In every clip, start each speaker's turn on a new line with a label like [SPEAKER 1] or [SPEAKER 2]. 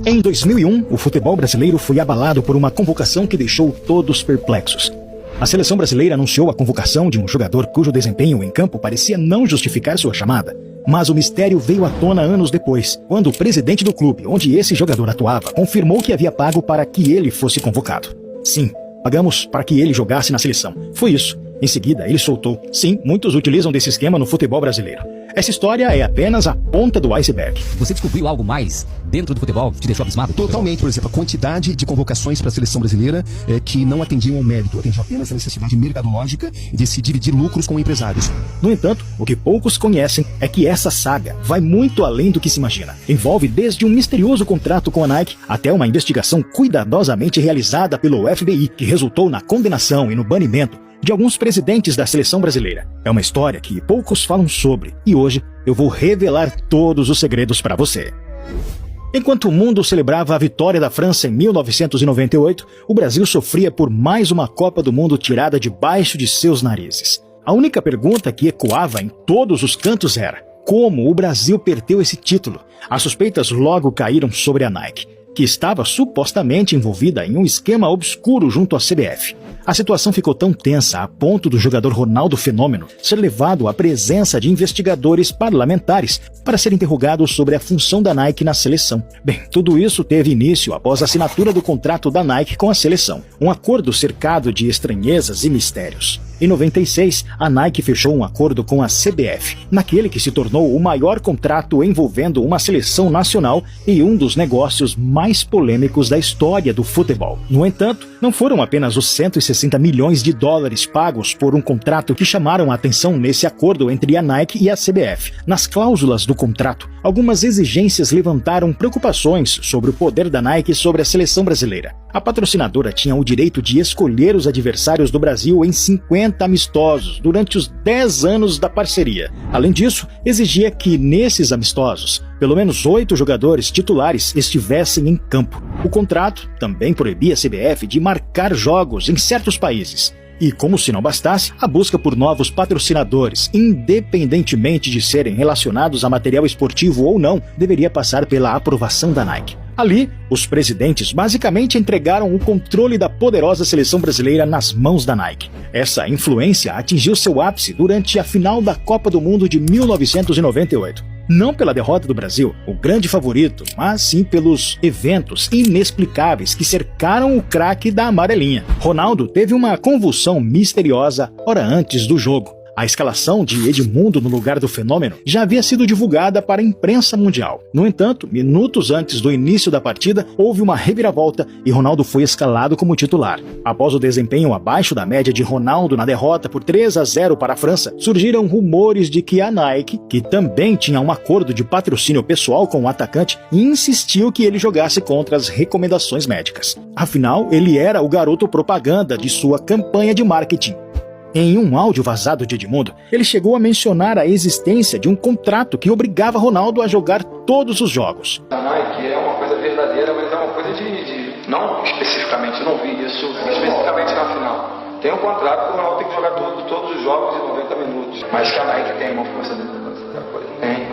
[SPEAKER 1] Em 2001, o futebol brasileiro foi abalado por uma convocação que deixou todos perplexos. A seleção brasileira anunciou a convocação de um jogador cujo desempenho em campo parecia não justificar sua chamada. Mas o mistério veio à tona anos depois, quando o presidente do clube, onde esse jogador atuava, confirmou que havia pago para que ele fosse convocado. Sim, pagamos para que ele jogasse na seleção. Foi isso. Em seguida, ele soltou. Sim, muitos utilizam desse esquema no futebol brasileiro. Essa história é apenas a ponta do iceberg.
[SPEAKER 2] Você descobriu algo mais dentro do futebol que te deixou abismado?
[SPEAKER 3] Totalmente, por exemplo, a quantidade de convocações para a seleção brasileira que não atendiam ao mérito, atendiam apenas a necessidade mercadológica de se dividir lucros com empresários.
[SPEAKER 1] No entanto, o que poucos conhecem é que essa saga vai muito além do que se imagina. Envolve desde um misterioso contrato com a Nike até uma investigação cuidadosamente realizada pelo FBI, que resultou na condenação e no banimento de alguns presidentes da seleção brasileira. É uma história que poucos falam sobre e hoje eu vou revelar todos os segredos para você. Enquanto o mundo celebrava a vitória da França em 1998, o Brasil sofria por mais uma Copa do Mundo tirada debaixo de seus narizes. A única pergunta que ecoava em todos os cantos era: como o Brasil perdeu esse título? As suspeitas logo caíram sobre a Nike, que estava supostamente envolvida em um esquema obscuro junto à CBF. A situação ficou tão tensa a ponto do jogador Ronaldo Fenômeno ser levado à presença de investigadores parlamentares para ser interrogado sobre a função da Nike na seleção. Bem, tudo isso teve início após a assinatura do contrato da Nike com a seleção, um acordo cercado de estranhezas e mistérios. Em 96, a Nike fechou um acordo com a CBF, naquele que se tornou o maior contrato envolvendo uma seleção nacional e um dos negócios mais polêmicos da história do futebol. No entanto, não foram apenas os 160 milhões de dólares pagos por um contrato que chamaram a atenção nesse acordo entre a Nike e a CBF. Nas cláusulas do contrato, algumas exigências levantaram preocupações sobre o poder da Nike sobre a seleção brasileira. A patrocinadora tinha o direito de escolher os adversários do Brasil em 50 amistosos durante os 10 anos da parceria. Além disso, exigia que nesses amistosos, pelo menos 8 jogadores titulares estivessem em campo. O contrato também proibia a CBF de marcar jogos em certos países. E, como se não bastasse, a busca por novos patrocinadores, independentemente de serem relacionados a material esportivo ou não, deveria passar pela aprovação da Nike. Ali, os presidentes basicamente entregaram o controle da poderosa seleção brasileira nas mãos da Nike. Essa influência atingiu seu ápice durante a final da Copa do Mundo de 1998. Não pela derrota do Brasil, o grande favorito, mas sim pelos eventos inexplicáveis que cercaram o craque da amarelinha. Ronaldo teve uma convulsão misteriosa hora antes do jogo. A escalação de Edmundo no lugar do Fenômeno já havia sido divulgada para a imprensa mundial. No entanto, minutos antes do início da partida, houve uma reviravolta e Ronaldo foi escalado como titular. Após o desempenho abaixo da média de Ronaldo na derrota por 3-0 para a França, surgiram rumores de que a Nike, que também tinha um acordo de patrocínio pessoal com o atacante, insistiu que ele jogasse contra as recomendações médicas. Afinal, ele era o garoto propaganda de sua campanha de marketing. Em um áudio vazado de Edmundo, ele chegou a mencionar a existência de um contrato que obrigava Ronaldo a jogar todos os jogos.
[SPEAKER 4] A Nike é uma coisa verdadeira, mas é uma coisa não especificamente, eu não vi isso especificamente na final. Tem um contrato que o Ronaldo tem que jogar todos os jogos em 90 minutos. Mas que a Nike tem uma força da coisa. Tem.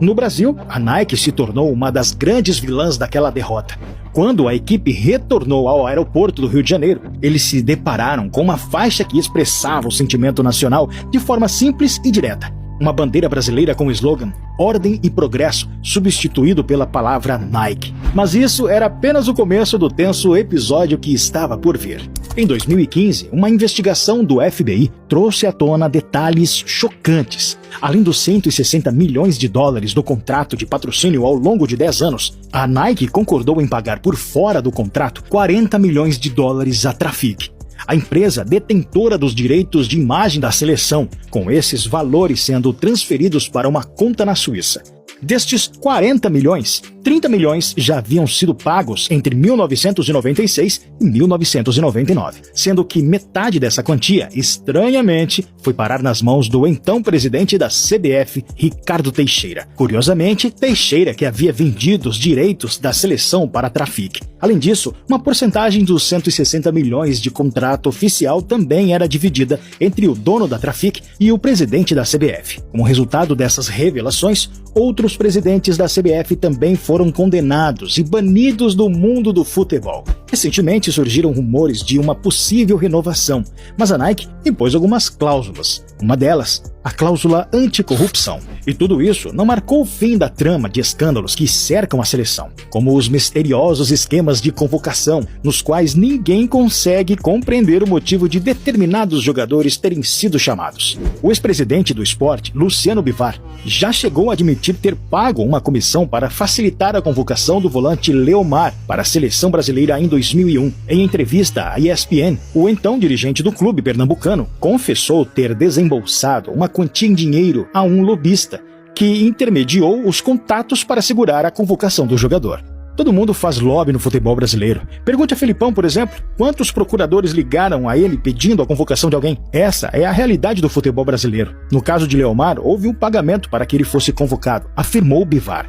[SPEAKER 1] No Brasil, a Nike se tornou uma das grandes vilãs daquela derrota. Quando a equipe retornou ao aeroporto do Rio de Janeiro, eles se depararam com uma faixa que expressava o sentimento nacional de forma simples e direta. Uma bandeira brasileira com o slogan Ordem e Progresso, substituído pela palavra Nike. Mas isso era apenas o começo do tenso episódio que estava por vir. Em 2015, uma investigação do FBI trouxe à tona detalhes chocantes. Além dos 160 milhões de dólares do contrato de patrocínio ao longo de 10 anos, a Nike concordou em pagar por fora do contrato 40 milhões de dólares à Trafic, a empresa detentora dos direitos de imagem da seleção, com esses valores sendo transferidos para uma conta na Suíça. Destes 40 milhões, 30 milhões já haviam sido pagos entre 1996 e 1999, sendo que metade dessa quantia, estranhamente, foi parar nas mãos do então presidente da CBF, Ricardo Teixeira. Curiosamente, Teixeira que havia vendido os direitos da seleção para a Trafic. Além disso, uma porcentagem dos 160 milhões de contrato oficial também era dividida entre o dono da Trafic e o presidente da CBF. Como resultado dessas revelações, outros presidentes da CBF também foram foram condenados e banidos do mundo do futebol. Recentemente surgiram rumores de uma possível renovação, mas a Nike impôs algumas cláusulas. Uma delas, a cláusula anticorrupção. E tudo isso não marcou o fim da trama de escândalos que cercam a seleção, como os misteriosos esquemas de convocação, nos quais ninguém consegue compreender o motivo de determinados jogadores terem sido chamados. O ex-presidente do esporte, Luciano Bivar, já chegou a admitir ter pago uma comissão para facilitar a convocação do volante Leomar para a seleção brasileira em 2001. Em entrevista à ESPN, o então dirigente do clube pernambucano confessou ter desembolsado uma quantia em dinheiro a um lobista, que intermediou os contatos para segurar a convocação do jogador. Todo mundo faz lobby no futebol brasileiro. Pergunte a Felipão, por exemplo, quantos procuradores ligaram a ele pedindo a convocação de alguém? Essa é a realidade do futebol brasileiro. No caso de Leomar, houve um pagamento para que ele fosse convocado, afirmou Bivar.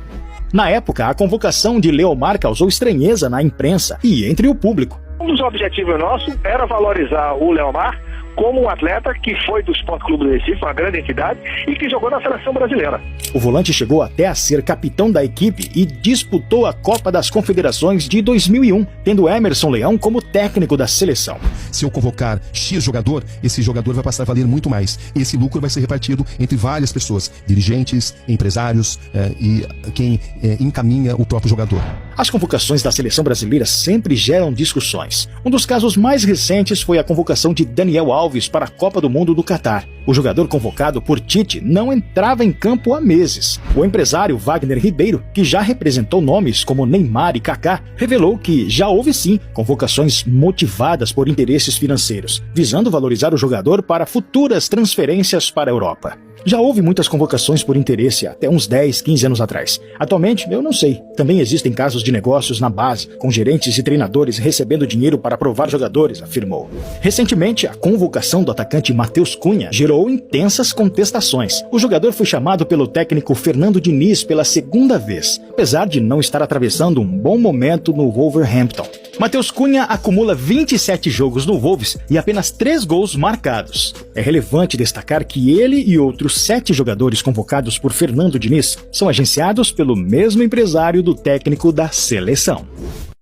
[SPEAKER 1] Na época, a convocação de Leomar causou estranheza na imprensa e entre o público.
[SPEAKER 5] Um dos objetivos nossos era valorizar o Leomar como um atleta que foi do Sport Clube do Recife, uma grande entidade, e que jogou na seleção brasileira.
[SPEAKER 1] O volante chegou até a ser capitão da equipe e disputou a Copa das Confederações de 2001, tendo Emerson Leão como técnico da seleção.
[SPEAKER 3] Se eu convocar X jogador, esse jogador vai passar a valer muito mais. Esse lucro vai ser repartido entre várias pessoas, dirigentes, empresários e quem encaminha o próprio jogador.
[SPEAKER 1] As convocações da seleção brasileira sempre geram discussões. Um dos casos mais recentes foi a convocação de Daniel Alves para a Copa do Mundo do Catar. O jogador convocado por Tite não entrava em campo há meses. O empresário Wagner Ribeiro, que já representou nomes como Neymar e Kaká, revelou que já houve sim convocações motivadas por interesses financeiros, visando valorizar o jogador para futuras transferências para a Europa. Já houve muitas convocações por interesse até uns 10, 15 anos atrás. Atualmente, eu não sei. Também existem casos de negócios na base, com gerentes e treinadores recebendo dinheiro para aprovar jogadores, afirmou. Recentemente, a convocação do atacante Matheus Cunha gerou intensas contestações. O jogador foi chamado pelo técnico Fernando Diniz pela segunda vez, apesar de não estar atravessando um bom momento no Wolverhampton. Matheus Cunha acumula 27 jogos no Wolves e apenas 3 gols marcados. É relevante destacar que ele e outros 7 jogadores convocados por Fernando Diniz são agenciados pelo mesmo empresário do técnico da seleção.